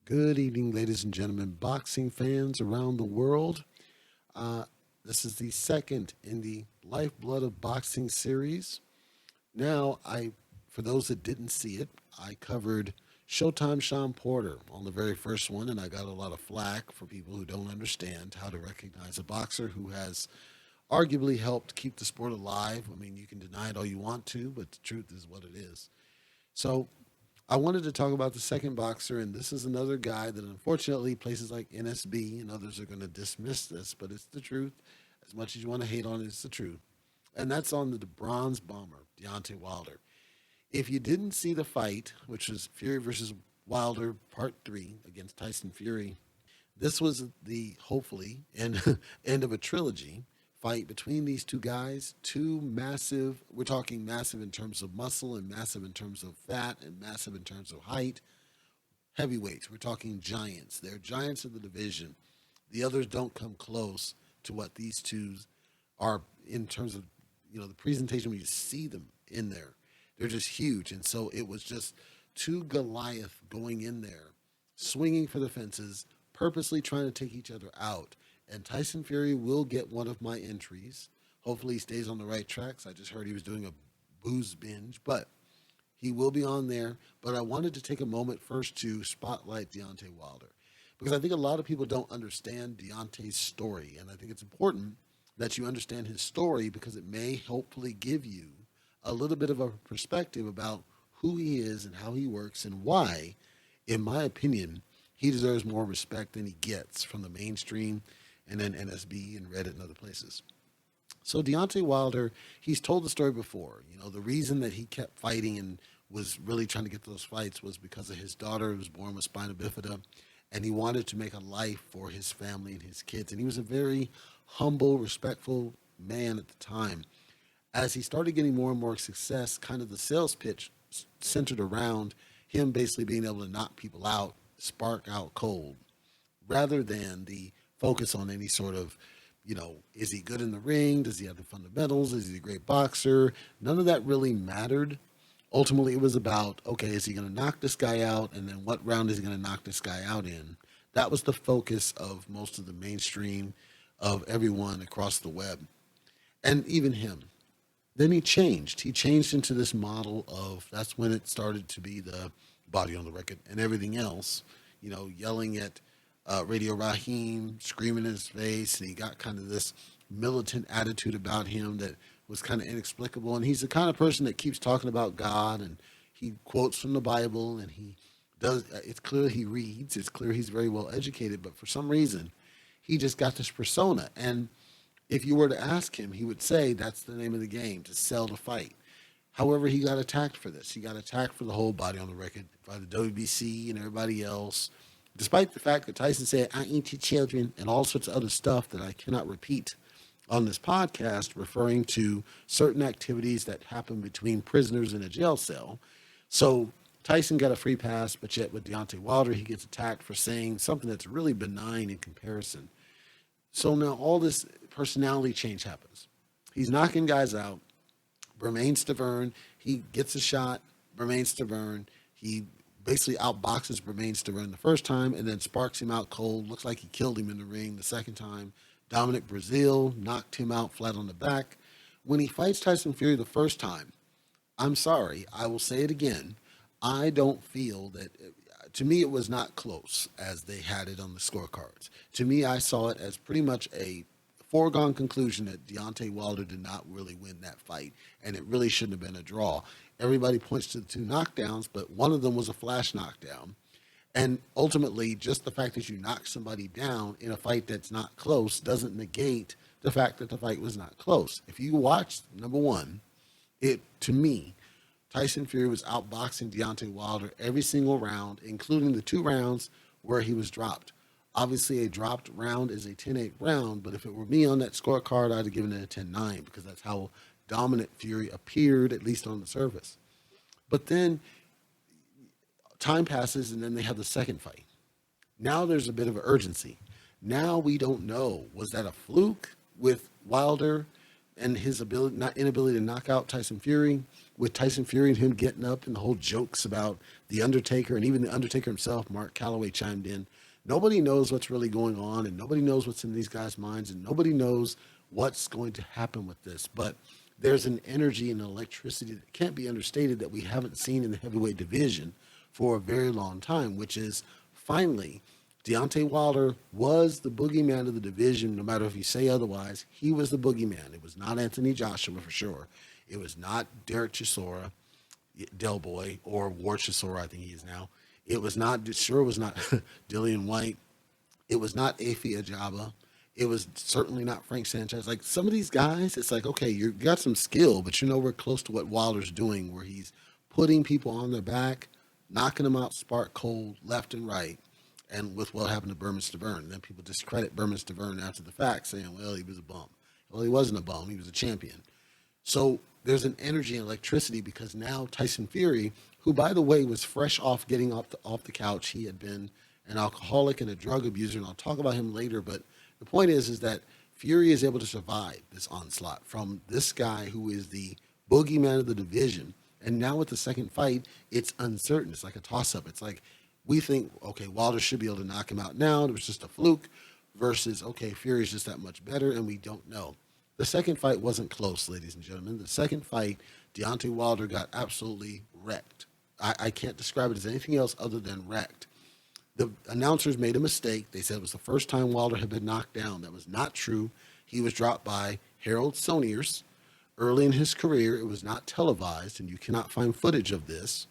Good evening, ladies and gentlemen, boxing fans around the world. This is the second in the Lifeblood of Boxing series. For those that didn't see it, I covered Showtime Sean Porter on the very first one, and I got a lot of flack for people who don't understand how to recognize a boxer who has arguably helped keep the sport alive. I mean, you can deny it all you want to, but the truth is what it is. So I wanted to talk about the second boxer, and this is another guy that unfortunately places like NSB and others are going to dismiss this, but it's the truth. As much as you want to hate on it, it's the truth. And that's on the bronze bomber, Deontay Wilder. If you didn't see the fight, which was Fury versus Wilder Part 3 against Tyson Fury, this was the hopefully end of a trilogy fight between these two guys. Two massive, we're talking massive in terms of muscle and massive in terms of fat and massive in terms of height. Heavyweights, we're talking giants. They're giants of the division. The others don't come close to what these two are in terms of, the presentation when you see them in there. They're just huge. And so it was just two Goliath going in there, swinging for the fences, purposely trying to take each other out. And Tyson Fury will get one of my entries. Hopefully he stays on the right tracks. I just heard he was doing a booze binge, but he will be on there. But I wanted to take a moment first to spotlight Deontay Wilder because I think a lot of people don't understand Deontay's story. And I think it's important that you understand his story because it may hopefully give you a little bit of a perspective about who he is and how he works and why, in my opinion, he deserves more respect than he gets from the mainstream and then NSB and Reddit and other places. So Deontay Wilder, he's told the story before. The reason that he kept fighting and was really trying to get those fights was because of his daughter who was born with spina bifida, and he wanted to make a life for his family and his kids. And he was a very humble, respectful man at the time. As he started getting more and more success, kind of the sales pitch centered around him basically being able to knock people out, spark out cold, rather than the focus on any sort of, is he good in the ring? Does he have the fundamentals? Is he a great boxer? None of that really mattered. Ultimately, it was about, okay, is he going to knock this guy out? And then what round is he going to knock this guy out in? That was the focus of most of the mainstream, of everyone across the web, and even him. Then he changed. He changed into this model of, that's when it started to be the body on the record and everything else, yelling at Radio Raheem, screaming in his face. And he got kind of this militant attitude about him that was kind of inexplicable. And he's the kind of person that keeps talking about God and he quotes from the Bible and he does, it's clear he reads, it's clear he's very well educated, but for some reason, he just got this persona. And if you were to ask him, he would say that's the name of the game, to sell the fight. However, he got attacked for this. He got attacked for the whole body on the record by the WBC and everybody else, despite the fact that Tyson said, I eat your children and all sorts of other stuff that I cannot repeat on this podcast, referring to certain activities that happen between prisoners in a jail cell. So Tyson got a free pass, but yet with Deontay Wilder, he gets attacked for saying something that's really benign in comparison. So now all this personality change happens. He's knocking guys out. Bermain Stavern, he gets a shot. Bermain Stavern, he basically outboxes Bermain Stavern the first time and then sparks him out cold. Looks like he killed him in the ring the second time. Dominic Brazil knocked him out flat on the back. When he fights Tyson Fury the first time, I'm sorry, I will say it again. I don't feel that, to me, it was not close as they had it on the scorecards. To me, I saw it as pretty much a foregone conclusion that Deontay Wilder did not really win that fight, and it really shouldn't have been a draw. Everybody points to the two knockdowns, but one of them was a flash knockdown. And ultimately, just the fact that you knock somebody down in a fight that's not close doesn't negate the fact that the fight was not close. If you watch, number one, to me, Tyson Fury was outboxing Deontay Wilder every single round, including the 2 rounds where he was dropped. Obviously, a dropped round is a 10-8 round, but if it were me on that scorecard, I'd have given it a 10-9 because that's how dominant Fury appeared, at least on the surface. But then time passes, and then they have the second fight. Now there's a bit of urgency. Now we don't know, was that a fluke with Wilder and his inability to knock out Tyson Fury, with Tyson Fury and him getting up and the whole jokes about the Undertaker, and even the Undertaker himself, Mark Calloway, chimed in. Nobody knows what's really going on, and nobody knows what's in these guys' minds, and nobody knows what's going to happen with this. But there's an energy and electricity that can't be understated that we haven't seen in the heavyweight division for a very long time, which is finally Deontay Wilder was the boogeyman of the division. No matter if you say otherwise, he was the boogeyman. It was not Anthony Joshua for sure. It was not Derek Chisora, Del Boy, or Ward Chisora, I think he is now. It was not, sure was not Dillian White. It was not Afi Ajaba. It was certainly not Frank Sanchez. Like some of these guys, it's like, okay, you got some skill, but we're close to what Wilder's doing, where he's putting people on their back, knocking them out spark cold, left and right, and with what happened to Berman Stavern. And then people discredit Berman Stavern after the fact, saying, well, he was a bum. Well, he wasn't a bum. He was a champion. So there's an energy and electricity because now Tyson Fury, who, by the way, was fresh off getting off the couch. He had been an alcoholic and a drug abuser, and I'll talk about him later. But the point is that Fury is able to survive this onslaught from this guy who is the boogeyman of the division. And now with the second fight, it's uncertain. It's like a toss-up. It's like we think, okay, Wilder should be able to knock him out now. It was just a fluke versus, okay, Fury's just that much better, and we don't know. The second fight wasn't close, ladies and gentlemen. The second fight, Deontay Wilder got absolutely wrecked. I can't describe it as anything else other than wrecked. The announcers made a mistake. They said it was the first time Wilder had been knocked down. That was not true. He was dropped by Harold Soniers early in his career. It was not televised, and you cannot find footage of this,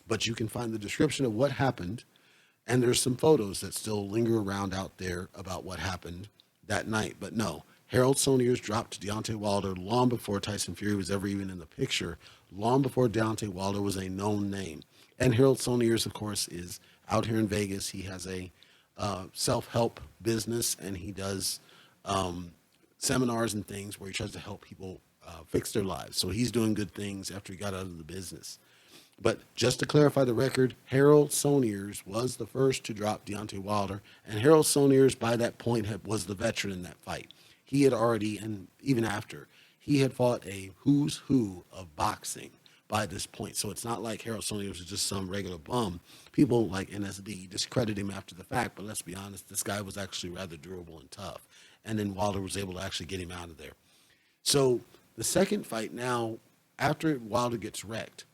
but you can find the description of what happened, and there's some photos that still linger around out there about what happened that night. But no, Harold Soniers dropped Deontay Wilder long before Tyson Fury was ever even in the picture, long before Deontay Wilder was a known name. And Harold Soniers, of course, is out here in Vegas. He has a self-help business, and he does seminars and things where he tries to help people fix their lives. So he's doing good things after he got out of the business. But just to clarify the record, Harold Soniers was the first to drop Deontay Wilder, and Harold Soniers, by that point, was the veteran in that fight. He had already, and even after, he had fought a who's who of boxing by this point. So it's not like Harold Soniers was just some regular bum. People like NSD discredit him after the fact, but let's be honest, this guy was actually rather durable and tough. And then Wilder was able to actually get him out of there. So the second fight now, after Wilder gets wrecked,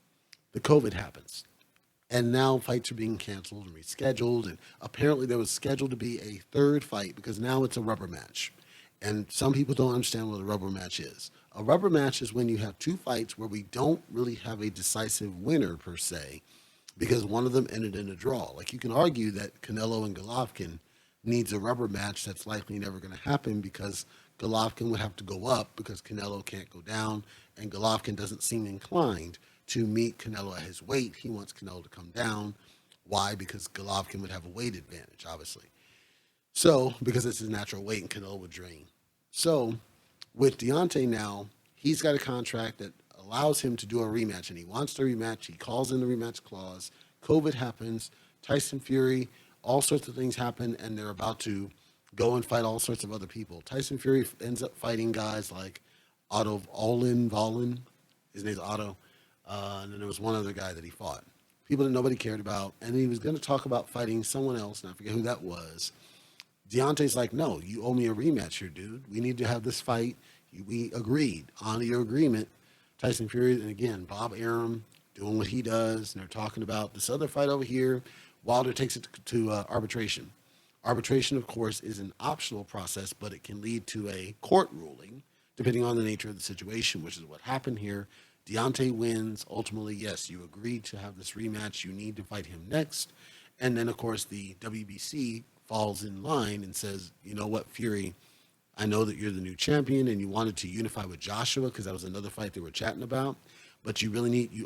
the COVID happens. And now fights are being canceled and rescheduled. And apparently there was scheduled to be a third fight because now it's a rubber match. And some people don't understand what a rubber match is. A rubber match is when you have two fights where we don't really have a decisive winner per se, because one of them ended in a draw. Like you can argue that Canelo and Golovkin needs a rubber match that's likely never going to happen because Golovkin would have to go up because Canelo can't go down, and Golovkin doesn't seem inclined to meet Canelo at his weight. He wants Canelo to come down. Why? Because Golovkin would have a weight advantage, obviously. So, because it's his natural weight and Canelo would drain. So, with Deontay now, he's got a contract that allows him to do a rematch, and he wants the rematch. He calls in the rematch clause. COVID happens. Tyson Fury, all sorts of things happen, and they're about to go and fight all sorts of other people. Tyson Fury ends up fighting guys like Otto Wallin. His name's Otto. And then there was one other guy that he fought. People that nobody cared about. And he was going to talk about fighting someone else, and I forget who that was. Deontay's like, no, you owe me a rematch here, dude. We need to have this fight. We agreed. Honor your agreement. Tyson Fury, and again, Bob Arum doing what he does, and they're talking about this other fight over here. Wilder takes it to arbitration. Arbitration, of course, is an optional process, but it can lead to a court ruling, depending on the nature of the situation, which is what happened here. Deontay wins. Ultimately, yes, you agreed to have this rematch. You need to fight him next. And then, of course, the WBC falls in line and says, you know what, Fury, I know that you're the new champion and you wanted to unify with Joshua because that was another fight they were chatting about, but you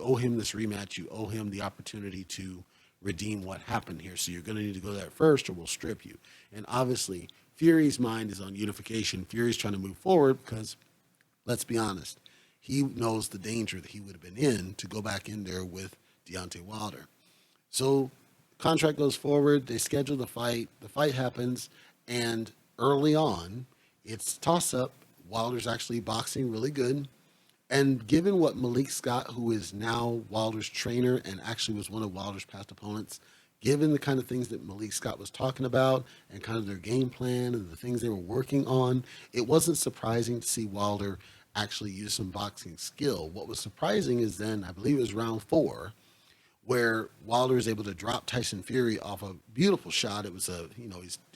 owe him this rematch. You owe him the opportunity to redeem what happened here. So you're going to need to go there first or we'll strip you. And obviously, Fury's mind is on unification. Fury's trying to move forward because, let's be honest, he knows the danger that he would have been in to go back in there with Deontay Wilder. So contract goes forward. They schedule the fight. The fight happens. And early on, it's toss-up. Wilder's actually boxing really good. And given what Malik Scott, who is now Wilder's trainer and actually was one of Wilder's past opponents, given the kind of things that Malik Scott was talking about and kind of their game plan and the things they were working on, it wasn't surprising to see Wilder actually use some boxing skill. What was surprising is then, I believe it was round 4, where Wilder is able to drop Tyson Fury off a beautiful shot. It was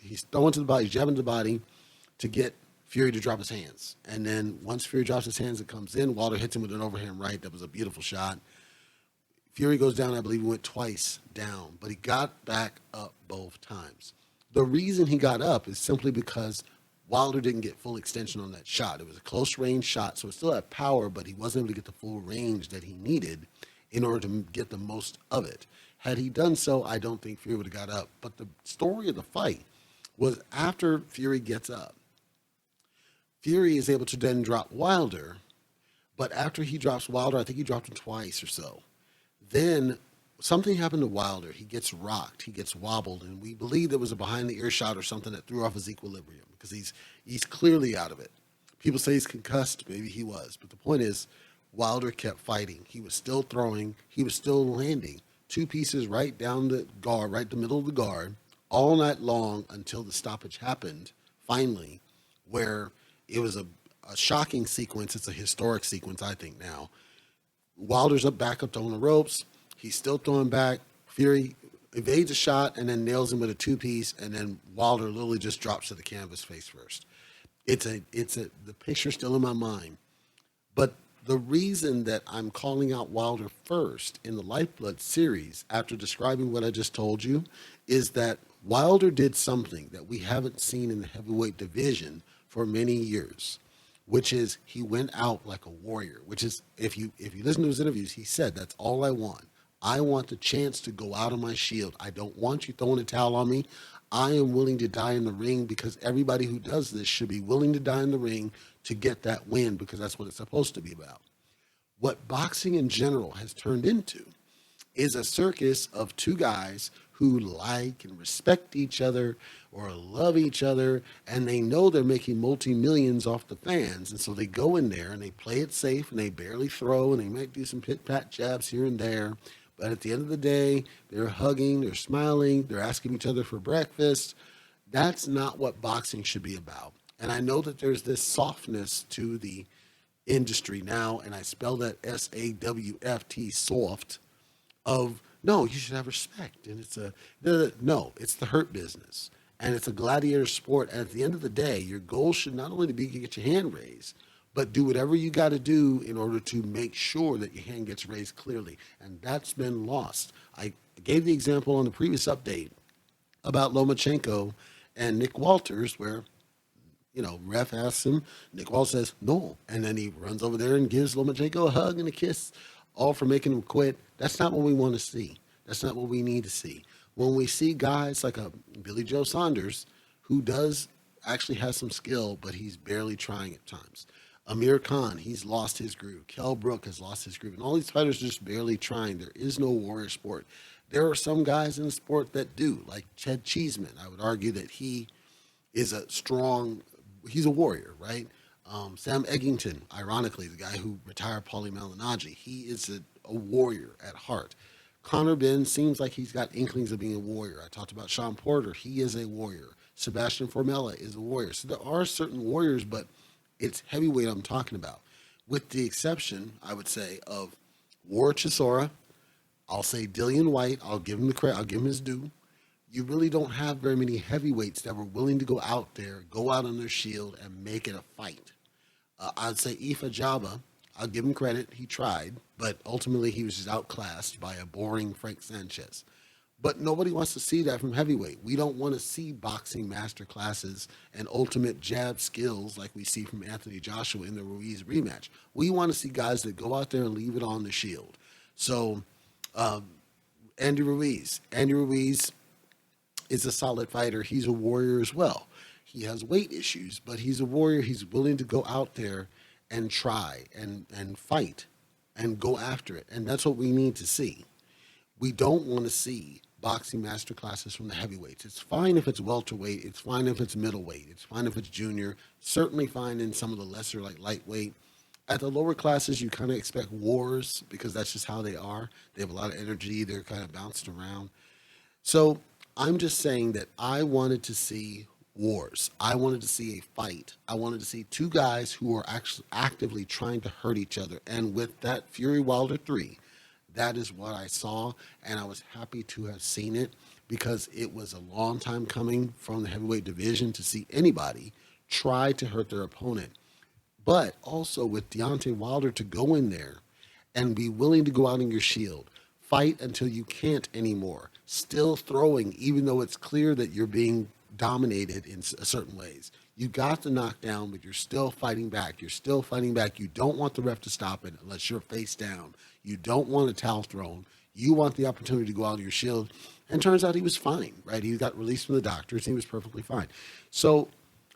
he's throwing to the body, he's jabbing to the body to get Fury to drop his hands. And then once Fury drops his hands, it comes in. Wilder hits him with an overhand right. That was a beautiful shot. Fury goes down. I believe he went twice down, but he got back up both times. The reason he got up is simply because Wilder didn't get full extension on that shot. It was a close range shot, so it still had power, but he wasn't able to get the full range that he needed in order to get the most of it. Had he done so, I don't think Fury would have got up. But the story of the fight was after Fury gets up, Fury is able to then drop Wilder, but after he drops Wilder, I think he dropped him twice or so. Then something happened to Wilder. He gets rocked, he gets wobbled, and we believe there was a behind the ear shot or something that threw off his equilibrium because he's clearly out of it. People say he's concussed, maybe he was, but the point is Wilder kept fighting. He was still throwing, he was still landing. 2 pieces right down the guard, right the middle of the guard, all night long until the stoppage happened, finally, where it was a shocking sequence. It's a historic sequence, I think, now. Wilder's back up on the ropes. He's still throwing back. Fury evades a shot and then nails him with a 2-piece, and then Wilder literally just drops to the canvas face first. The picture's still in my mind. But the reason that I'm calling out Wilder first in the Lifeblood series, after describing what I just told you, is that Wilder did something that we haven't seen in the heavyweight division for many years, which is he went out like a warrior, which is, if you listen to his interviews, he said, that's all I want. I want the chance to go out on my shield. I don't want you throwing a towel on me. I am willing to die in the ring because everybody who does this should be willing to die in the ring to get that win because that's what it's supposed to be about. What boxing in general has turned into is a circus of 2 guys who like and respect each other or love each other, and they know they're making multi-millions off the fans, and so they go in there and they play it safe and they barely throw and they might do some pit-pat jabs here and there, but at the end of the day, they're hugging, they're smiling, they're asking each other for breakfast. That's not what boxing should be about. And I know that there's this softness to the industry now, and I spell that S-A-W-F-T, soft, of no, you should have respect. And it's it's the hurt business. And it's a gladiator sport. And at the end of the day, your goal should not only be to get your hand raised, but do whatever you got to do in order to make sure that your hand gets raised clearly. And that's been lost. I gave the example on the previous update about Lomachenko and Nick Walters, where, ref asks him, Nick Walters says, no. And then he runs over there and gives Lomachenko a hug and a kiss, all for making him quit. That's not what we want to see. That's not what we need to see. When we see guys like a Billy Joe Saunders, who does actually have some skill, but he's barely trying at times. Amir Khan, he's lost his groove. Kell Brook has lost his groove. And all these fighters are just barely trying. There is no warrior sport. There are some guys in the sport that do, like Ched Cheeseman. I would argue that he is he's a warrior, right? Sam Eggington, ironically, the guy who retired Paulie Malignaggi, he is a warrior at heart. Conor Benn seems like he's got inklings of being a warrior. I talked about Sean Porter. He is a warrior. Sebastian Formella is a warrior. So there are certain warriors, but it's heavyweight I'm talking about. With the exception, I would say, of War Chisora. I'll say Dillian White. I'll give him the credit. I'll give him his due. You really don't have very many heavyweights that were willing to go out there, go out on their shield, and make it a fight. I'd say Ifa Jaba. I'll give him credit. He tried, but ultimately he was just outclassed by a boring Frank Sanchez. But nobody wants to see that from heavyweight. We don't want to see boxing master classes and ultimate jab skills like we see from Anthony Joshua in the Ruiz rematch. We want to see guys that go out there and leave it on the shield. So Andy Ruiz is a solid fighter. He's a warrior as well. He has weight issues, but he's a warrior. He's willing to go out there and try and fight and go after it. And that's what we need to see. We don't want to see boxing master classes from the heavyweights. It's fine if it's welterweight. It's fine if it's middleweight. It's fine if it's junior. Certainly fine in some of the lesser, like lightweight. At the lower classes, you kind of expect wars because that's just how they are. They have a lot of energy. They're kind of bouncing around. So I'm just saying that I wanted to see wars. I wanted to see a fight. I wanted to see two guys who are actually actively trying to hurt each other. And with that Fury Wilder 3, that is what I saw. And I was happy to have seen it because it was a long time coming from the heavyweight division to see anybody try to hurt their opponent. But also with Deontay Wilder to go in there and be willing to go out on your shield, fight until you can't anymore, still throwing, even though it's clear that you're being dominated in certain ways. You got the knockdown, but you're still fighting back. You're still fighting back. You don't want the ref to stop it unless you're face down. You don't want a towel thrown. You want the opportunity to go out on your shield. And turns out he was fine, right? He got released from the doctors. He was perfectly fine. So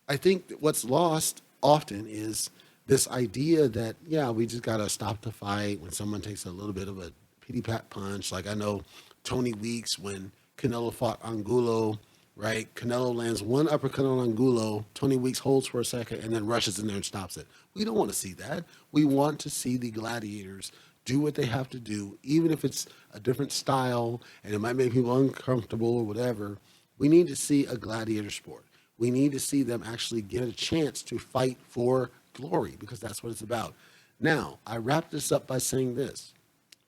I think that what's lost often is this idea that, yeah, we just got to stop the fight when someone takes a little bit of a pity-pat punch. Like I know Tony Weeks, when Canelo fought Angulo, right? Canelo lands one uppercut on Angulo. Tony Weeks holds for a second and then rushes in there and stops it. We don't want to see that. We want to see the gladiators do what they have to do, even if it's a different style and it might make people uncomfortable or whatever. We need to see a gladiator sport. We need to see them actually get a chance to fight for glory because that's what it's about. Now, I wrap this up by saying this.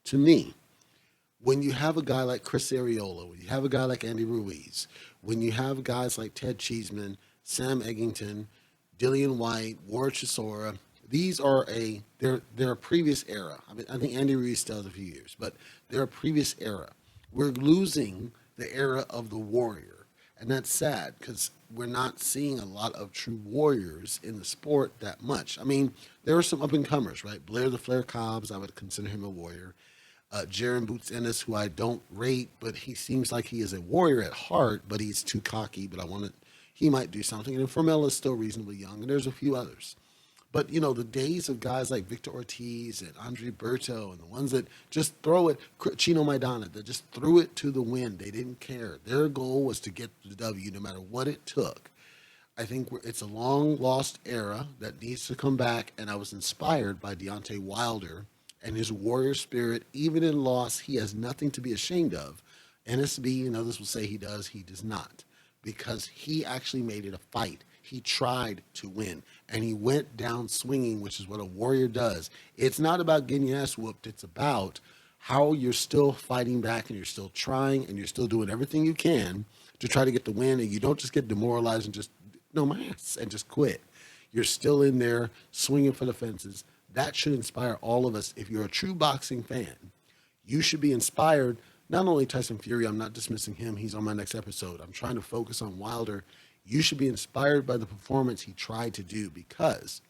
To me, when you have a guy like Chris Arreola, when you have a guy like Andy Ruiz, when you have guys like Ted Cheeseman, Sam Eggington, Dillian White, Ward Chisora, these are they're a previous era. I mean, I think Andy Ruiz still has a few years, but they're a previous era. We're losing the era of the warrior, and that's sad because we're not seeing a lot of true warriors in the sport that much. I mean, there are some up-and-comers, right? Blair the Flair Cobbs, I would consider him a warrior. Jaron Boots Ennis, who I don't rate, but he seems like he is a warrior at heart, but he's too cocky, but he might do something. And Formella is still reasonably young, and there's a few others. But, you know, the days of guys like Victor Ortiz and Andre Berto and the ones that just throw it, Chino Maidana, that just threw it to the wind. They didn't care. Their goal was to get the W no matter what it took. I think it's a long-lost era that needs to come back, and I was inspired by Deontay Wilder and his warrior spirit. Even in loss, he has nothing to be ashamed of. NSB and others will say he does not, because he actually made it a fight. He tried to win, and he went down swinging, which is what a warrior does. It's not about getting your ass whooped. It's about how you're still fighting back, and you're still trying, and you're still doing everything you can to try to get the win, and you don't just get demoralized and just, no, my ass, and just quit. You're still in there swinging for the fences. That should inspire all of us. If you're a true boxing fan, you should be inspired. Not only Tyson Fury, I'm not dismissing him. He's on my next episode. I'm trying to focus on Wilder. You should be inspired by the performance he tried to do because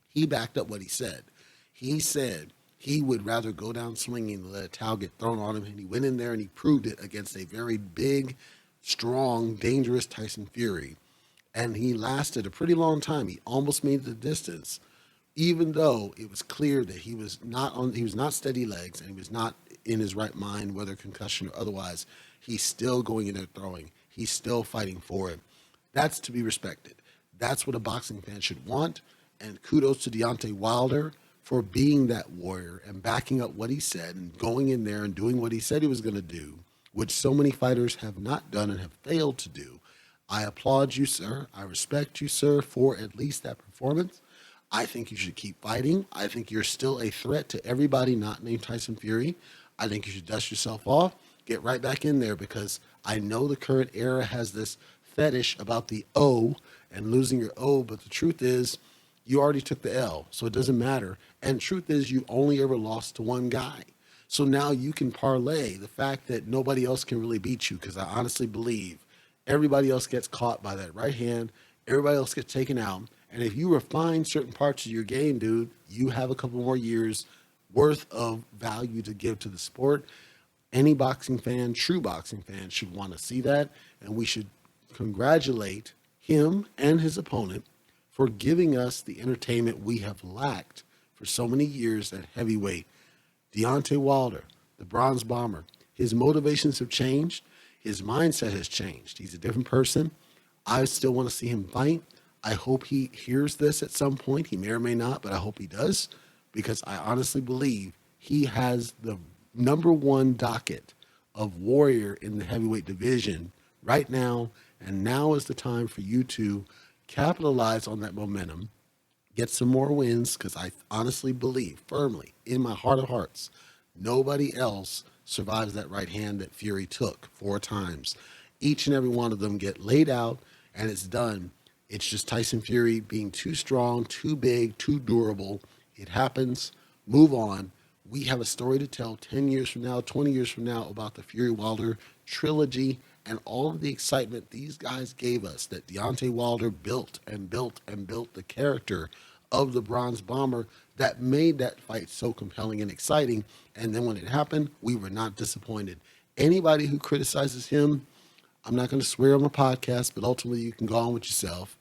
he backed up what he said. He said he would rather go down swinging than let a towel get thrown on him, and he went in there and he proved it against a very big, strong, dangerous Tyson Fury. And he lasted a pretty long time. He almost made the distance, even though it was clear that he was not steady legs and he was not in his right mind, whether concussion or otherwise. He's still going in there throwing. He's still fighting for it. That's to be respected. That's what a boxing fan should want. And kudos to Deontay Wilder for being that warrior and backing up what he said and going in there and doing what he said he was going to do, which so many fighters have not done and have failed to do. I applaud you, sir. I respect you, sir, for at least that performance. I think you should keep fighting. I think you're still a threat to everybody not named Tyson Fury. I think you should dust yourself off, get right back in there, because I know the current era has this fetish about the O and losing your O, but the truth is you already took the L, so it doesn't matter. And truth is you only ever lost to one guy. So now you can parlay the fact that nobody else can really beat you, because I honestly believe everybody else gets caught by that right hand. Everybody else gets taken out. And if you refine certain parts of your game, dude, you have a couple more years worth of value to give to the sport. Any boxing fan, true boxing fan, should want to see that. And we should congratulate him and his opponent for giving us the entertainment we have lacked for so many years at heavyweight. Deontay Wilder, the Bronze Bomber, his motivations have changed. his mindset has changed. He's a different person. I still want to see him fight. I hope he hears this at some point. He may or may not, but I hope he does, because I honestly believe he has the number one docket of warrior in the heavyweight division right now. And now is the time for you to capitalize on that momentum, get some more wins, because I honestly believe firmly in my heart of hearts, nobody else survives that right hand that Fury took 4 times. Each and every one of them get laid out and it's done. It's just Tyson Fury being too strong, too big, too durable. It happens. Move on. We have a story to tell 10 years from now, 20 years from now about the Fury Wilder trilogy and all of the excitement these guys gave us, that Deontay Wilder built and built and built the character of the Bronze Bomber that made that fight so compelling and exciting. And then when it happened, we were not disappointed. Anybody who criticizes him, I'm not going to swear on the podcast, but ultimately you can go on with yourself.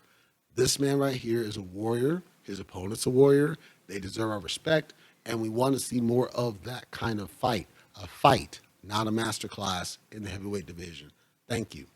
This man right here is a warrior. His opponent's a warrior. They deserve our respect, and we want to see more of that kind of fight. A fight, not a masterclass in the heavyweight division. Thank you.